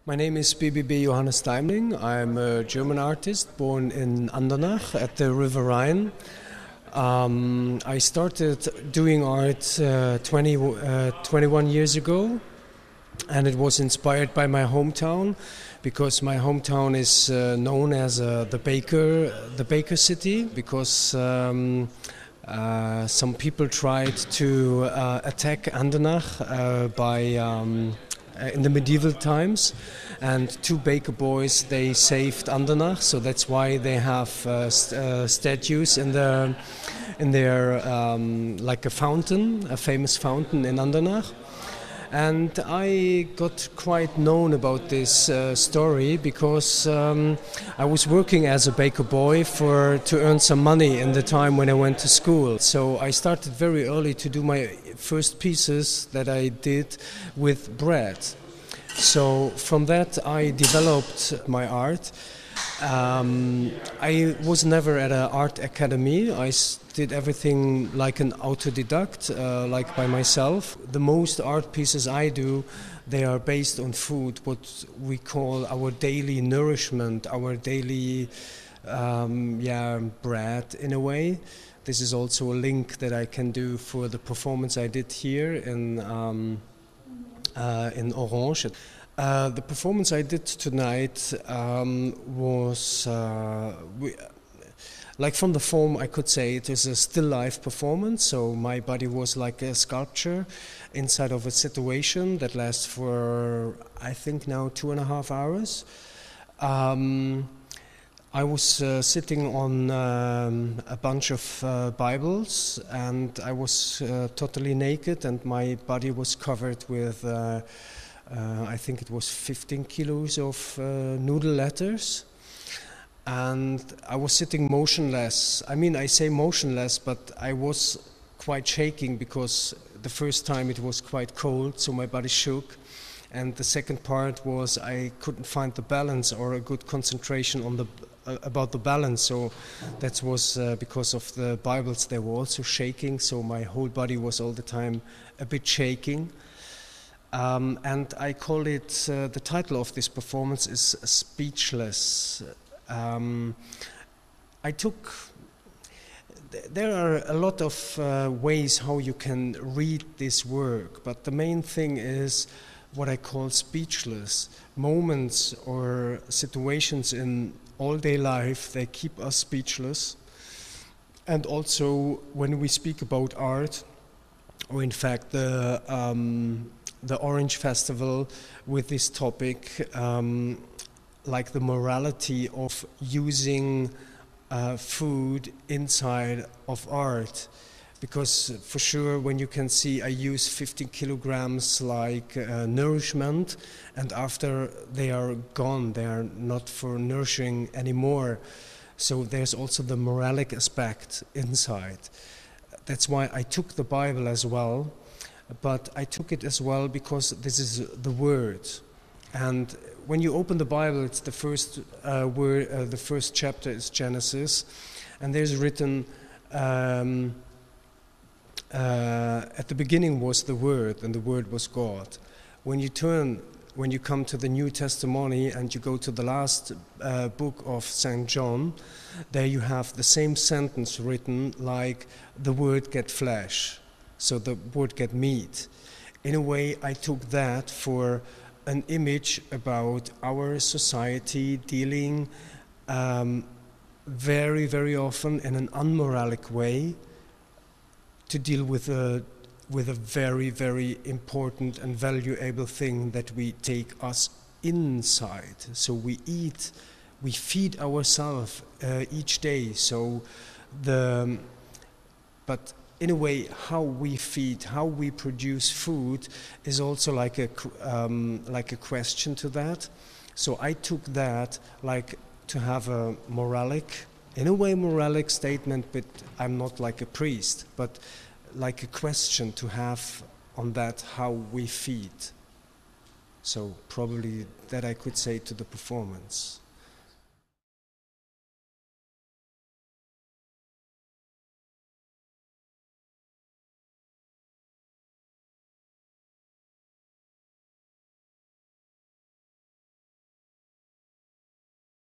My name is BBB Johannes Daimling. I'm a German artist born in Andernach at the River Rhine. I started doing art 21 years ago, and it was inspired by my hometown, because my hometown is known as the baker city, because some people tried to attack Andernach in the medieval times, and two baker boys, they saved Andernach, so that's why they have statues in their like a fountain, a famous fountain in Andernach. And I got quite known about this story because I was working as a baker boy to earn some money in the time when I went to school. So I started very early to do my first pieces that I did with bread. So from that I developed my art. I was never at an art academy. I did everything like an autodidact, like by myself. The most art pieces I do, they are based on food, what we call our daily nourishment, our daily bread in a way. This is also a link that I can do for the performance I did here in Orange. The performance I did tonight was, like from the form I could say it is a still life performance, so my body was like a sculpture inside of a situation that lasts for, I think now 2.5 hours. I was sitting on a bunch of Bibles, and I was totally naked, and my body was covered with I think it was 15 kilos of noodle letters, and I was sitting motionless. I mean, I say motionless, but I was quite shaking because the first time it was quite cold, so my body shook. And the second part was I couldn't find the balance or a good concentration on about the balance. So that was because of the Bibles. They were also shaking, so my whole body was all the time a bit shaking. And I call it, the title of this performance is Speechless. There are a lot of ways how you can read this work, but the main thing is what I call speechless. Moments or situations in all-day life, they keep us speechless. And also when we speak about art, or in fact the Orange Festival with this topic, like the morality of using food inside of art. Because for sure when you can see I use 15 kilograms like nourishment, and after they are gone, they are not for nourishing anymore. So there's also the moralic aspect inside. That's why I took the Bible as well. But I took it as well because this is the Word, and when you open the Bible, it's the first word. The first chapter is Genesis, and there's written at the beginning was the Word, and the Word was God. When you come to the New Testimony and you go to the last book of St. John, there you have the same sentence written like the Word get flesh. So the word get meat. In a way, I took that for an image about our society dealing very, very often in an unmoralic way to deal with a very, very important and valuable thing that we take us inside. So we eat, we feed ourselves each day. So but in a way, how we feed, how we produce food is also like a question to that. So I took that like to have a moralic, in a way moralic statement, but I'm not like a priest, but like a question to have on that, how we feed. So probably that I could say to the performance.